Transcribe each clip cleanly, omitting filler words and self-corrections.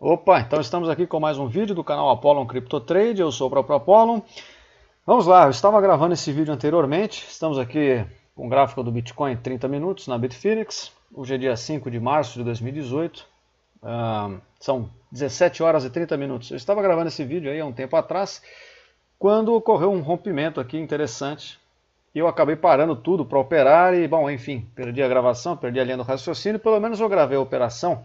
Opa, então estamos aqui com mais um vídeo do canal Apollon Crypto Trade, eu sou o próprio Apollon. Vamos lá, eu estava gravando esse vídeo anteriormente, estamos aqui com o gráfico do Bitcoin em 30 minutos na Bitfinex. Hoje é dia 5 de março de 2018, são 17 horas e 30 minutos. Eu estava gravando esse vídeo aí há um tempo atrás, quando ocorreu um rompimento aqui interessante. E eu acabei parando tudo para operar e, bom, enfim, perdi a gravação, perdi a linha do raciocínio, pelo menos eu gravei a operação.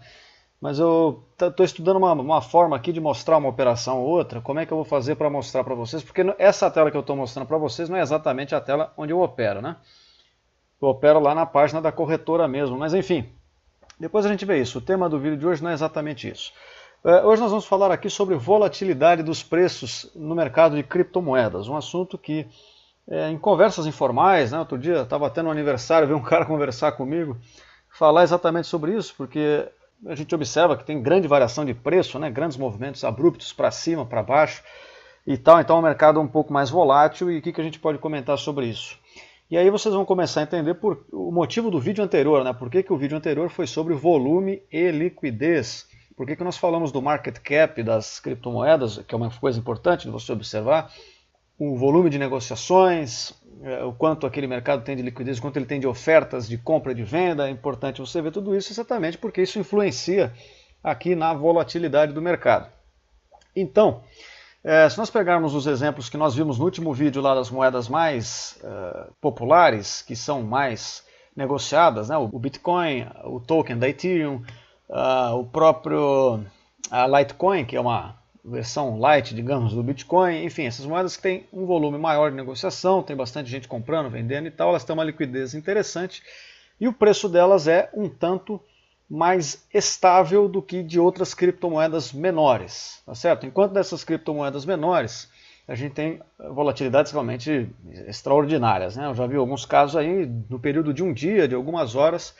Mas eu estou estudando uma forma aqui de mostrar uma operação ou outra, como é que eu vou fazer para mostrar para vocês, porque essa tela que eu estou mostrando para vocês não é exatamente a tela onde eu opero, né? Eu opero lá na página da corretora mesmo, mas enfim, depois a gente vê isso. O tema do vídeo de hoje não é exatamente isso. Hoje nós vamos falar aqui sobre volatilidade dos preços no mercado de criptomoedas, um assunto que, em conversas informais, né? Outro dia eu estava tendo um aniversário, veio um cara conversar comigo, falar exatamente sobre isso, porque a gente observa que tem grande variação de preço, né? Grandes movimentos abruptos para cima, para baixo e tal. Então o mercado é um pouco mais volátil e o que a gente pode comentar sobre isso? E aí vocês vão começar a entender o motivo do vídeo anterior, né? Por que o vídeo anterior foi sobre volume e liquidez. Por que nós falamos do market cap das criptomoedas, que é uma coisa importante de você observar. O volume de negociações, o quanto aquele mercado tem de liquidez, o quanto ele tem de ofertas de compra e de venda. É importante você ver tudo isso exatamente porque isso influencia aqui na volatilidade do mercado. Então, se nós pegarmos os exemplos que nós vimos no último vídeo lá das moedas mais populares, que são mais negociadas, né? O Bitcoin, o token da Ethereum, o próprio Litecoin, que é uma versão light, digamos, do Bitcoin, enfim, essas moedas que têm um volume maior de negociação, tem bastante gente comprando, vendendo e tal, elas têm uma liquidez interessante e o preço delas é um tanto mais estável do que de outras criptomoedas menores, tá certo? Enquanto dessas criptomoedas menores, a gente tem volatilidades realmente extraordinárias, né? Eu já vi alguns casos aí, no período de um dia, de algumas horas,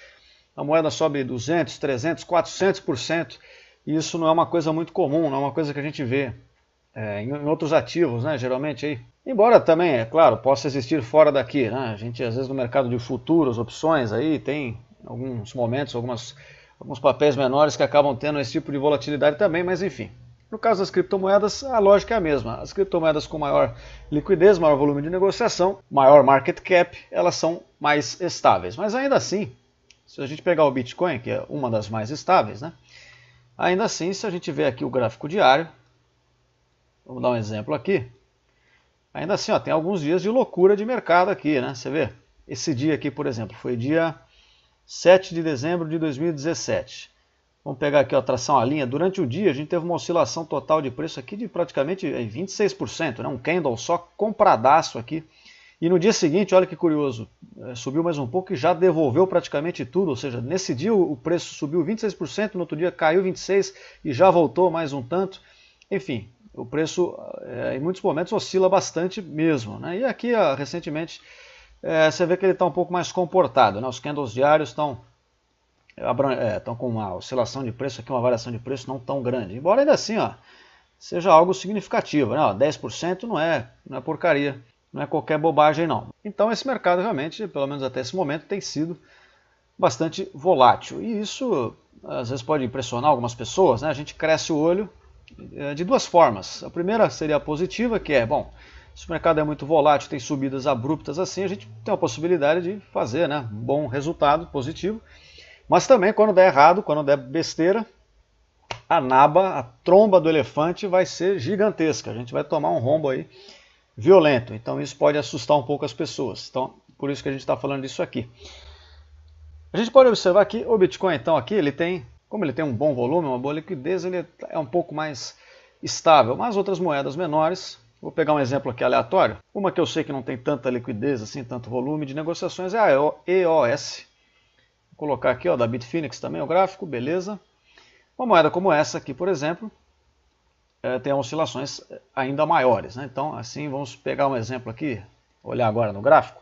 a moeda sobe 200, 300, 400%, e isso não é uma coisa muito comum, não é uma coisa que a gente vê em outros ativos, né, geralmente aí. Embora também, é claro, possa existir fora daqui, né, a gente às vezes no mercado de futuros, opções, aí tem alguns momentos, alguns papéis menores que acabam tendo esse tipo de volatilidade também, mas enfim. No caso das criptomoedas, a lógica é a mesma. As criptomoedas com maior liquidez, maior volume de negociação, maior market cap, elas são mais estáveis. Mas ainda assim, se a gente pegar o Bitcoin, que é uma das mais estáveis, né? Ainda assim, se a gente vê aqui o gráfico diário, vamos dar um exemplo aqui, ainda assim, ó, tem alguns dias de loucura de mercado aqui, né? Você vê, esse dia aqui, por exemplo, foi dia 7 de dezembro de 2017. Vamos pegar aqui, ó, tração a linha. Durante o dia, a gente teve uma oscilação total de preço aqui de praticamente 26%, né? Um candle só compradaço aqui. E no dia seguinte, olha que curioso, subiu mais um pouco e já devolveu praticamente tudo, ou seja, nesse dia o preço subiu 26%, no outro dia caiu 26% e já voltou mais um tanto. Enfim, o preço em muitos momentos oscila bastante mesmo, né? E aqui recentemente você vê que ele está um pouco mais comportado, né? Os candles diários estão com uma oscilação de preço aqui, uma variação de preço não tão grande, embora ainda assim seja algo significativo, né? 10% não é porcaria. Não é qualquer bobagem não. Então esse mercado realmente, pelo menos até esse momento, tem sido bastante volátil. E isso às vezes pode impressionar algumas pessoas, né? A gente cresce o olho de duas formas. A primeira seria a positiva, que é, bom, se o mercado é muito volátil, tem subidas abruptas assim, a gente tem a possibilidade de fazer, né, um bom resultado positivo. Mas também quando der errado, quando der besteira, a naba, a tromba do elefante vai ser gigantesca. A gente vai tomar um rombo aí violento, então isso pode assustar um pouco as pessoas, então por isso que a gente está falando disso aqui. A gente pode observar que o Bitcoin, então aqui, como ele tem um bom volume, uma boa liquidez, ele é um pouco mais estável, mas outras moedas menores, vou pegar um exemplo aqui aleatório, uma que eu sei que não tem tanta liquidez, assim, tanto volume de negociações, é a EOS, vou colocar aqui, ó, da Bitfinex também o gráfico, beleza, uma moeda como essa aqui, por exemplo, tem oscilações ainda maiores, né? Então, assim, vamos pegar um exemplo aqui, olhar agora no gráfico.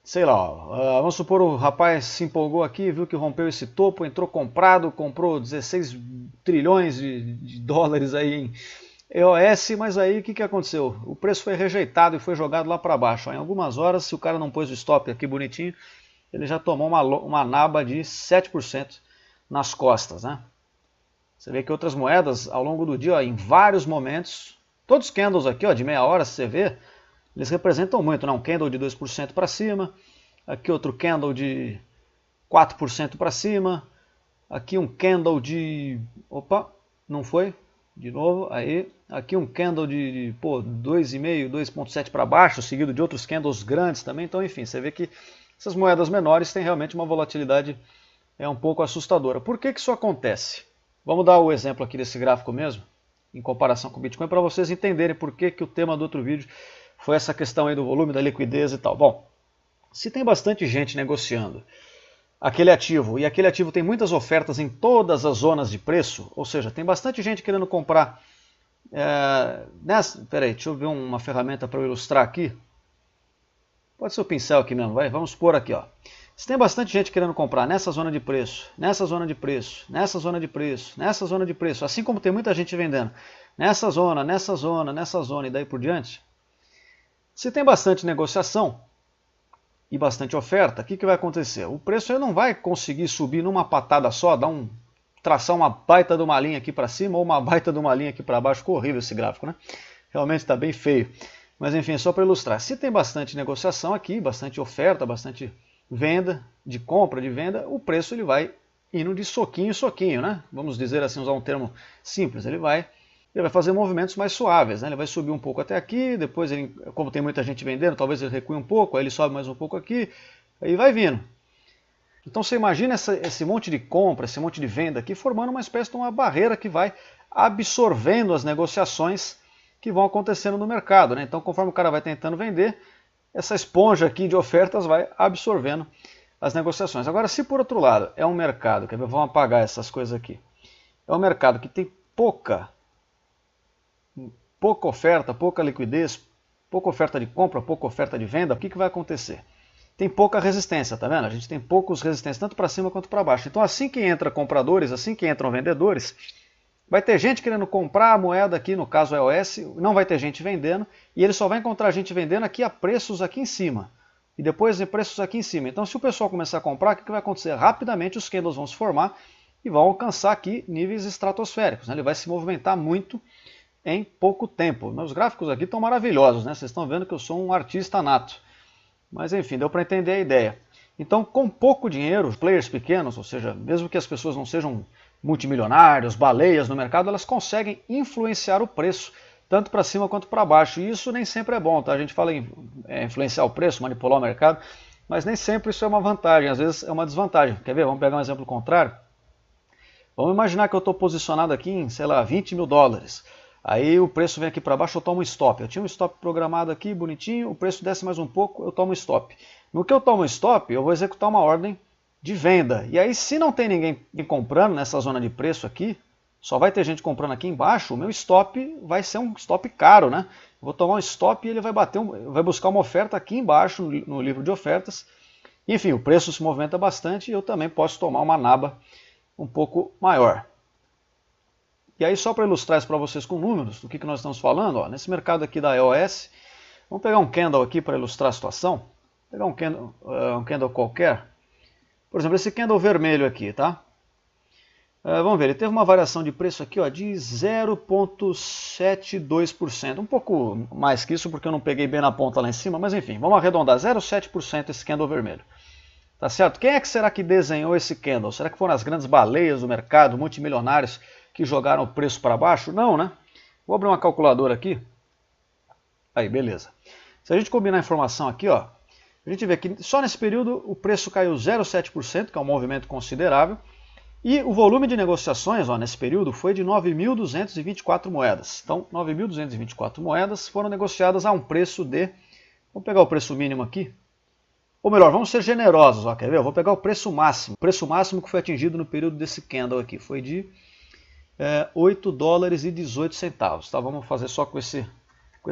Sei lá, ó, vamos supor o rapaz se empolgou aqui, viu que rompeu esse topo, entrou comprado, comprou 16 trilhões de dólares aí em EOS, mas aí o que aconteceu? O preço foi rejeitado e foi jogado lá para baixo. Ó. Em algumas horas, se o cara não pôs o stop aqui bonitinho, ele já tomou uma naba de 7% nas costas, né? Você vê que outras moedas ao longo do dia, ó, em vários momentos, todos os candles aqui ó, de meia hora, se você vê, eles representam muito, né? Um candle de 2% para cima, aqui outro candle de 4% para cima, aqui um candle de... opa, não foi? De novo, aí, aqui um candle de 2,5, 2,7 para baixo, seguido de outros candles grandes também. Então, enfim, você vê que essas moedas menores têm realmente uma volatilidade um pouco assustadora. Por que isso acontece? Vamos dar o exemplo aqui desse gráfico mesmo, em comparação com o Bitcoin, para vocês entenderem por que o tema do outro vídeo foi essa questão aí do volume, da liquidez e tal. Bom, se tem bastante gente negociando aquele ativo, e aquele ativo tem muitas ofertas em todas as zonas de preço, ou seja, tem bastante gente querendo comprar peraí, deixa eu ver uma ferramenta para eu ilustrar aqui. Pode ser o pincel aqui mesmo, vamos pôr aqui, ó. Se tem bastante gente querendo comprar nessa zona de preço, nessa zona de preço, nessa zona de preço, nessa zona de preço, assim como tem muita gente vendendo nessa zona, nessa zona, nessa zona e daí por diante, se tem bastante negociação e bastante oferta, o que vai acontecer? O preço aí não vai conseguir subir numa patada só, traçar uma baita de uma linha aqui para cima ou uma baita de uma linha aqui para baixo. Ficou horrível esse gráfico, né? Realmente está bem feio. Mas enfim, só para ilustrar. Se tem bastante negociação aqui, bastante oferta, bastante venda, de compra, de venda, o preço ele vai indo de soquinho em soquinho, né? Vamos dizer assim, usar um termo simples. Ele vai fazer movimentos mais suaves, né? Ele vai subir um pouco até aqui, depois, como tem muita gente vendendo, talvez ele recue um pouco, aí ele sobe mais um pouco aqui, aí vai vindo. Então você imagina esse monte de compra, esse monte de venda aqui, formando uma espécie de uma barreira que vai absorvendo as negociações que vão acontecendo no mercado, né? Então conforme o cara vai tentando vender, essa esponja aqui de ofertas vai absorvendo as negociações. Agora, se por outro lado é um mercado, vamos apagar essas coisas aqui, é um mercado que tem pouca oferta, pouca liquidez, pouca oferta de compra, pouca oferta de venda, o que vai acontecer? Tem pouca resistência, tá vendo? A gente tem poucos resistências, tanto para cima quanto para baixo. Então assim que entra compradores, assim que entram vendedores, vai ter gente querendo comprar a moeda aqui, no caso EOS, não vai ter gente vendendo, e ele só vai encontrar gente vendendo aqui a preços aqui em cima. E depois de preços aqui em cima. Então se o pessoal começar a comprar, o que vai acontecer? Rapidamente os candles vão se formar e vão alcançar aqui níveis estratosféricos, né? Ele vai se movimentar muito em pouco tempo. Meus gráficos aqui estão maravilhosos, né? Vocês estão vendo que eu sou um artista nato. Mas enfim, deu para entender a ideia. Então, com pouco dinheiro, players pequenos, ou seja, mesmo que as pessoas não sejam multimilionários, baleias no mercado, elas conseguem influenciar o preço, tanto para cima quanto para baixo. E isso nem sempre é bom, tá? A gente fala em influenciar o preço, manipular o mercado, mas nem sempre isso é uma vantagem, às vezes é uma desvantagem. Quer ver? Vamos pegar um exemplo contrário. Vamos imaginar que eu estou posicionado aqui em, sei lá, 20 mil dólares. Aí o preço vem aqui para baixo, eu tomo um stop. Eu tinha um stop programado aqui, bonitinho, o preço desce mais um pouco, eu tomo stop. No que eu tomo stop, eu vou executar uma ordem de venda. E aí, se não tem ninguém comprando nessa zona de preço aqui, só vai ter gente comprando aqui embaixo, o meu stop vai ser um stop caro, né? Eu vou tomar um stop e ele vai vai buscar uma oferta aqui embaixo no livro de ofertas. Enfim, o preço se movimenta bastante e eu também posso tomar uma naba um pouco maior. E aí, só para ilustrar isso para vocês com números, do que nós estamos falando, ó, nesse mercado aqui da EOS, vamos pegar um candle aqui para ilustrar a situação. Vou pegar um candle qualquer. Por exemplo, esse candle vermelho aqui, tá? Vamos ver, ele teve uma variação de preço aqui ó, de 0,72%. Um pouco mais que isso, porque eu não peguei bem na ponta lá em cima, mas enfim, vamos arredondar, 0,7% esse candle vermelho. Tá certo? Quem é que será que desenhou esse candle? Será que foram as grandes baleias do mercado, multimilionários, que jogaram o preço para baixo? Não, né? Vou abrir uma calculadora aqui. Aí, beleza. Se a gente combinar a informação aqui, ó, a gente vê que só nesse período o preço caiu 0,7%, que é um movimento considerável, e o volume de negociações ó, nesse período foi de 9.224 moedas. Então, 9.224 moedas foram negociadas a um preço de... Vamos pegar o preço mínimo aqui. Ou melhor, vamos ser generosos, ó, quer ver? Eu vou pegar o preço máximo. O preço máximo que foi atingido no período desse candle aqui foi de 8 dólares e 18 centavos. Tá? Vamos fazer só com esse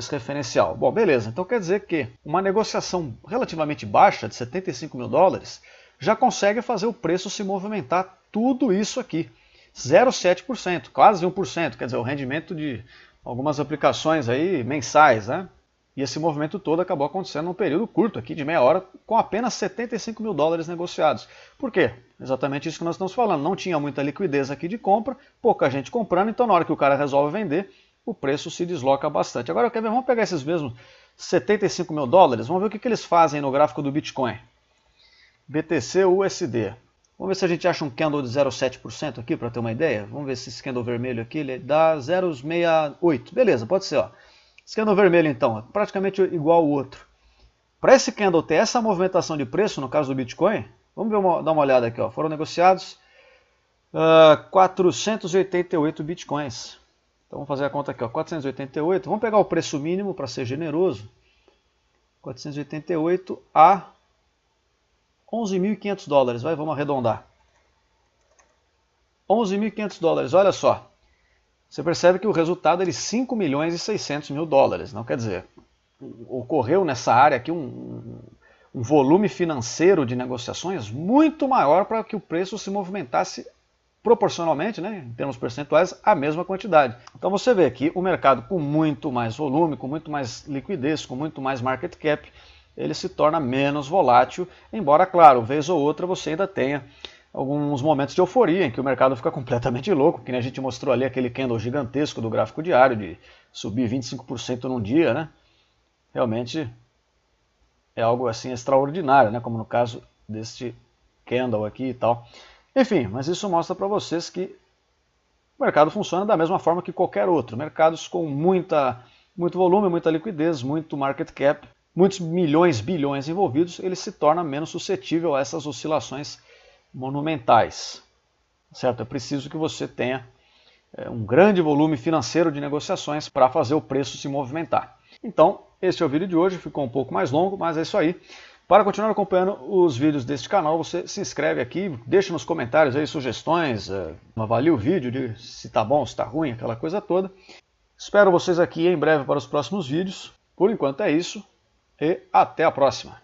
referencial. Bom, beleza. Então quer dizer que uma negociação relativamente baixa, de 75 mil dólares, já consegue fazer o preço se movimentar tudo isso aqui. 0,7%, quase 1%. Quer dizer, o rendimento de algumas aplicações aí mensais, né? E esse movimento todo acabou acontecendo num período curto, aqui de meia hora, com apenas 75 mil dólares negociados. Por quê? Exatamente isso que nós estamos falando. Não tinha muita liquidez aqui de compra, pouca gente comprando, então na hora que o cara resolve vender, o preço se desloca bastante. Agora, quer ver? Vamos pegar esses mesmos 75 mil dólares, vamos ver o que eles fazem no gráfico do Bitcoin. BTC USD. Vamos ver se a gente acha um candle de 0,7% aqui, para ter uma ideia. Vamos ver se esse candle vermelho aqui ele dá 0,68. Beleza, pode ser, ó. Esse candle vermelho, então, é praticamente igual ao outro. Para esse candle ter essa movimentação de preço, no caso do Bitcoin, vamos dar uma olhada aqui. Ó. Foram negociados 488 Bitcoins. Então vamos fazer a conta aqui, ó, 488. Vamos pegar o preço mínimo para ser generoso. 488 a 11.500 dólares. Vamos arredondar. 11.500 dólares, olha só. Você percebe que o resultado é de 5 milhões e 600 mil dólares. Não quer dizer, ocorreu nessa área aqui um volume financeiro de negociações muito maior para que o preço se movimentasse proporcionalmente, né, em termos percentuais, a mesma quantidade. Então você vê aqui o mercado com muito mais volume, com muito mais liquidez, com muito mais market cap, ele se torna menos volátil, embora, claro, vez ou outra você ainda tenha alguns momentos de euforia em que o mercado fica completamente louco, que nem a gente mostrou ali aquele candle gigantesco do gráfico diário de subir 25% num dia, né? Realmente é algo assim extraordinário, né? Como no caso deste candle aqui e tal. Enfim, mas isso mostra para vocês que o mercado funciona da mesma forma que qualquer outro. Mercados com muito volume, muita liquidez, muito market cap, muitos milhões, bilhões envolvidos, ele se torna menos suscetível a essas oscilações monumentais, certo? É preciso que você tenha um grande volume financeiro de negociações para fazer o preço se movimentar. Então, esse é o vídeo de hoje, ficou um pouco mais longo, mas é isso aí. Para continuar acompanhando os vídeos deste canal, você se inscreve aqui, deixa nos comentários aí sugestões, avalie o vídeo, diga se está bom, se está ruim, aquela coisa toda. Espero vocês aqui em breve para os próximos vídeos. Por enquanto é isso e até a próxima.